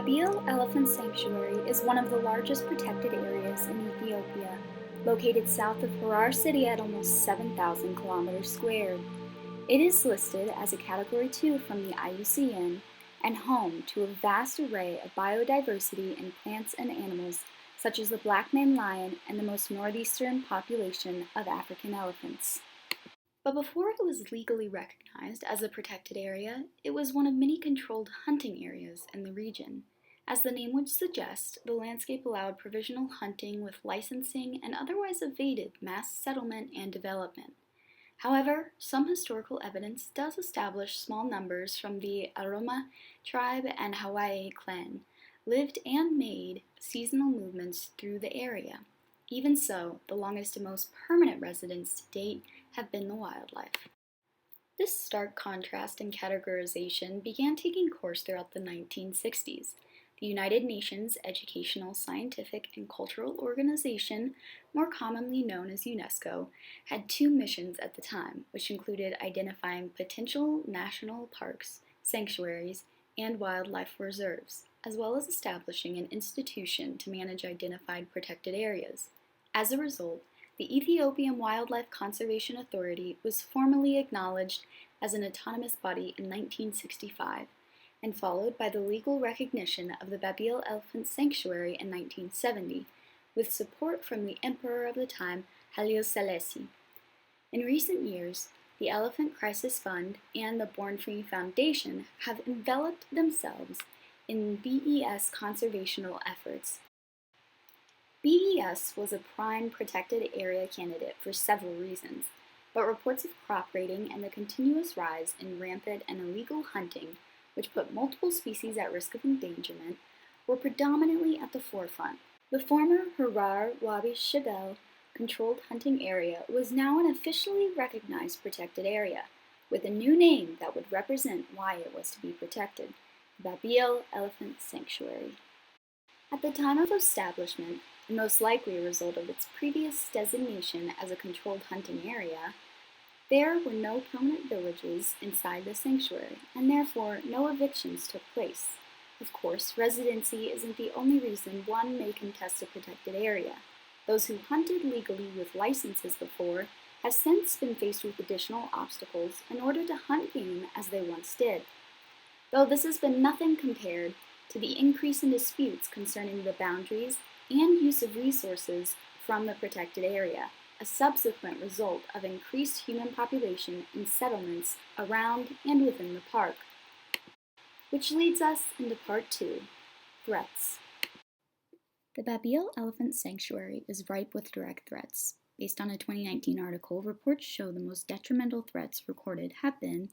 Babile Elephant Sanctuary is one of the largest protected areas in Ethiopia, located south of Harar City at almost 7,000 kilometers squared. It is listed as a Category 2 from the IUCN and home to a vast array of biodiversity in plants and animals, such as the black maned lion and the most northeastern population of African elephants. But before it was legally recognized as a protected area, it was one of many controlled hunting areas in the region. As the name would suggest, the landscape allowed provisional hunting with licensing and otherwise evaded mass settlement and development. However, some historical evidence does establish small numbers from the Aroma tribe and Hawaii clan lived and made seasonal movements through the area. Even so, the longest and most permanent residents to date have been the wildlife. This stark contrast in categorization began taking course throughout the 1960s. The United Nations Educational, Scientific, and Cultural Organization, more commonly known as UNESCO, had two missions at the time, which included identifying potential national parks, sanctuaries, and wildlife reserves, as well as establishing an institution to manage identified protected areas. As a result, the Ethiopian Wildlife Conservation Authority was formally acknowledged as an autonomous body in 1965, and followed by the legal recognition of the Babile Elephant Sanctuary in 1970, with support from the emperor of the time, Haile Selassie. In recent years, the Elephant Crisis Fund and the Born Free Foundation have enveloped themselves in BES conservational efforts. BES was a prime protected area candidate for several reasons, but reports of crop raiding and the continuous rise in rampant and illegal hunting, which put multiple species at risk of endangerment, were predominantly at the forefront. The former Harar Wabi Shebel controlled hunting area was now an officially recognized protected area, with a new name that would represent why it was to be protected, the Babile Elephant Sanctuary. At the time of establishment, and most likely a result of its previous designation as a controlled hunting area, there were no permanent villages inside the sanctuary, and therefore no evictions took place. Of course, residency isn't the only reason one may contest a protected area. Those who hunted legally with licenses before have since been faced with additional obstacles in order to hunt game as they once did. Though this has been nothing compared to the increase in disputes concerning the boundaries and use of resources from the protected area, a subsequent result of increased human population in settlements around and within the park. Which leads us into Part 2, Threats. The Babile Elephant Sanctuary is ripe with direct threats. Based on a 2019 article, reports show the most detrimental threats recorded have been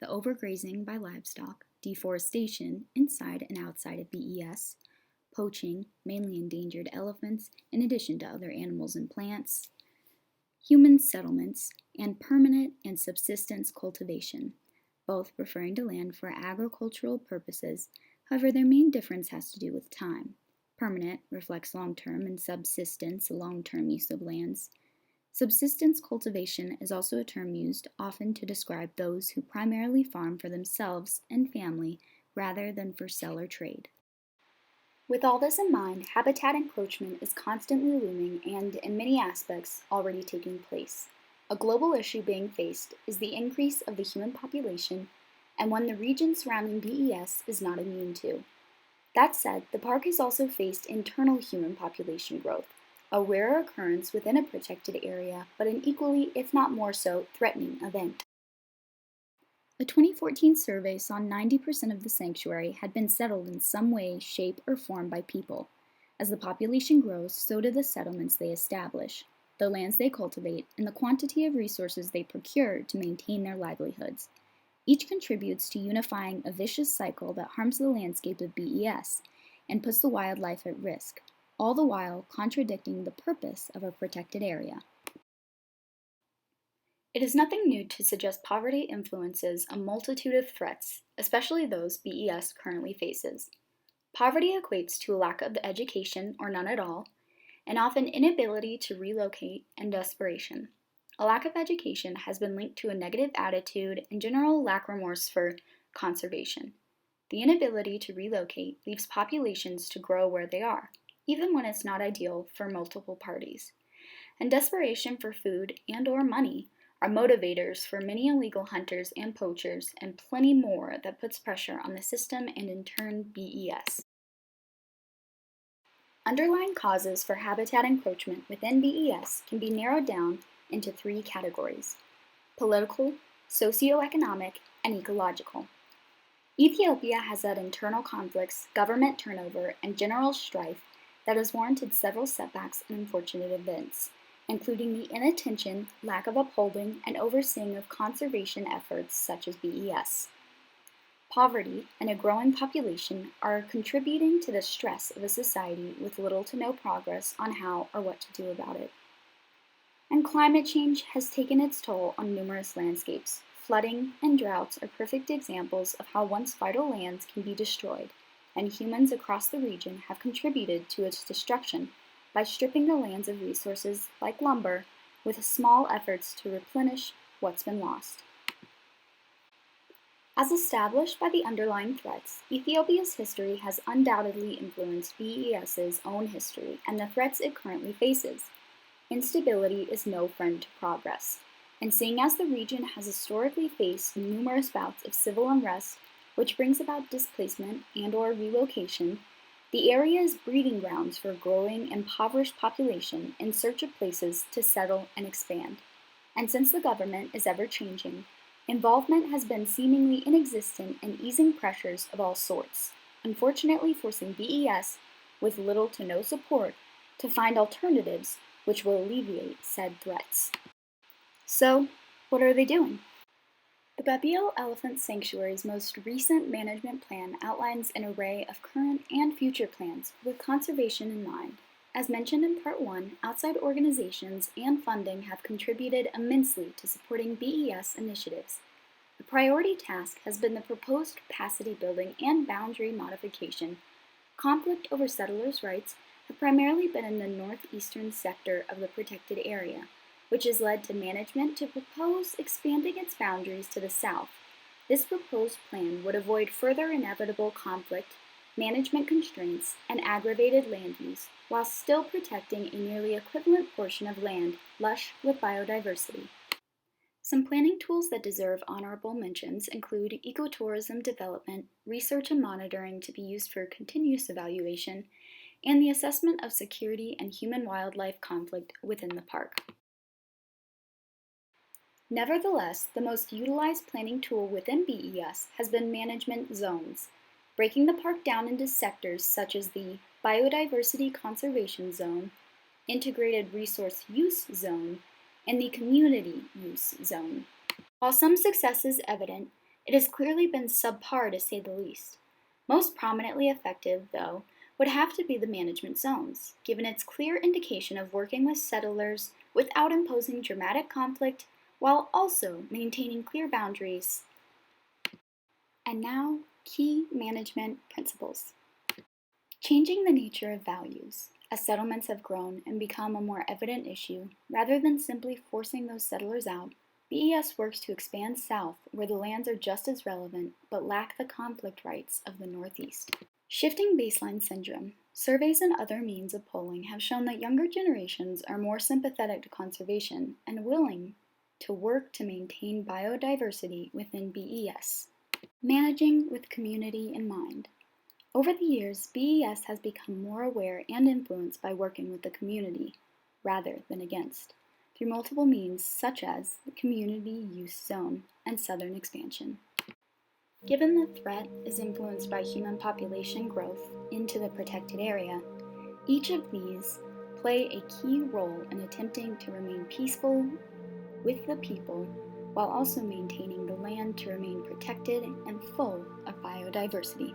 the overgrazing by livestock, deforestation inside and outside of BES, poaching, mainly endangered elephants, in addition to other animals and plants, human settlements, and permanent and subsistence cultivation, both referring to land for agricultural purposes. However, their main difference has to do with time. Permanent reflects long-term and subsistence, long-term use of lands. Subsistence cultivation is also a term used often to describe those who primarily farm for themselves and family rather than for sale or trade. With all this in mind, habitat encroachment is constantly looming and, in many aspects, already taking place. A global issue being faced is the increase of the human population, and one the region surrounding BES is not immune to. That said, the park has also faced internal human population growth, a rare occurrence within a protected area, but an equally, if not more so, threatening event. A 2014 survey saw 90% of the sanctuary had been settled in some way, shape, or form by people. As the population grows, so do the settlements they establish, the lands they cultivate, and the quantity of resources they procure to maintain their livelihoods. Each contributes to unifying a vicious cycle that harms the landscape of BES and puts the wildlife at risk, all the while contradicting the purpose of a protected area. It is nothing new to suggest poverty influences a multitude of threats, especially those BES currently faces. Poverty equates to a lack of education or none at all, and often inability to relocate and desperation. A lack of education has been linked to a negative attitude and general lack remorse for conservation. The inability to relocate leaves populations to grow where they are, even when it's not ideal for multiple parties. And desperation for food and/or money are motivators for many illegal hunters and poachers, and plenty more that puts pressure on the system and in turn BES. Underlying causes for habitat encroachment within BES can be narrowed down into three categories: political, socioeconomic, and ecological. Ethiopia has had internal conflicts, government turnover, and general strife that has warranted several setbacks and unfortunate events, including the inattention, lack of upholding, and overseeing of conservation efforts such as BES. Poverty and a growing population are contributing to the stress of a society with little to no progress on how or what to do about it. And climate change has taken its toll on numerous landscapes. Flooding and droughts are perfect examples of how once vital lands can be destroyed, and humans across the region have contributed to its destruction by stripping the lands of resources like lumber, with small efforts to replenish what's been lost. As established by the underlying threats, Ethiopia's history has undoubtedly influenced BES's own history and the threats it currently faces. Instability is no friend to progress, and seeing as the region has historically faced numerous bouts of civil unrest, which brings about displacement and/or relocation, the area is breeding grounds for a growing, impoverished population in search of places to settle and expand. And since the government is ever-changing, involvement has been seemingly inexistent in easing pressures of all sorts, unfortunately forcing BES, with little to no support, to find alternatives which will alleviate said threats. So, what are they doing? The Babile Elephant Sanctuary's most recent management plan outlines an array of current and future plans with conservation in mind. As mentioned in Part 1, outside organizations and funding have contributed immensely to supporting BES initiatives. The priority task has been the proposed capacity building and boundary modification. Conflict over settlers' rights have primarily been in the northeastern sector of the protected area, which has led to management to propose expanding its boundaries to the south. This proposed plan would avoid further inevitable conflict, management constraints, and aggravated land use, while still protecting a nearly equivalent portion of land lush with biodiversity. Some planning tools that deserve honorable mentions include ecotourism development, research and monitoring to be used for continuous evaluation, and the assessment of security and human-wildlife conflict within the park. Nevertheless, the most utilized planning tool within BES has been management zones, breaking the park down into sectors such as the Biodiversity Conservation Zone, Integrated Resource Use Zone, and the Community Use Zone. While some success is evident, it has clearly been subpar to say the least. Most prominently effective, though, would have to be the management zones, given its clear indication of working with settlers without imposing dramatic conflict while also maintaining clear boundaries. And now, key management principles. Changing the nature of values. As settlements have grown and become a more evident issue, rather than simply forcing those settlers out, BES works to expand south where the lands are just as relevant but lack the conflict rights of the Northeast. Shifting baseline syndrome. Surveys and other means of polling have shown that younger generations are more sympathetic to conservation and willing to work to maintain biodiversity within BES. Managing with community in mind. Over the years, BES has become more aware and influenced by working with the community, rather than against, through multiple means such as the Community Use Zone and Southern Expansion. Given the threat is influenced by human population growth into the protected area, each of these play a key role in attempting to remain peaceful with the people while also maintaining the land to remain protected and full of biodiversity.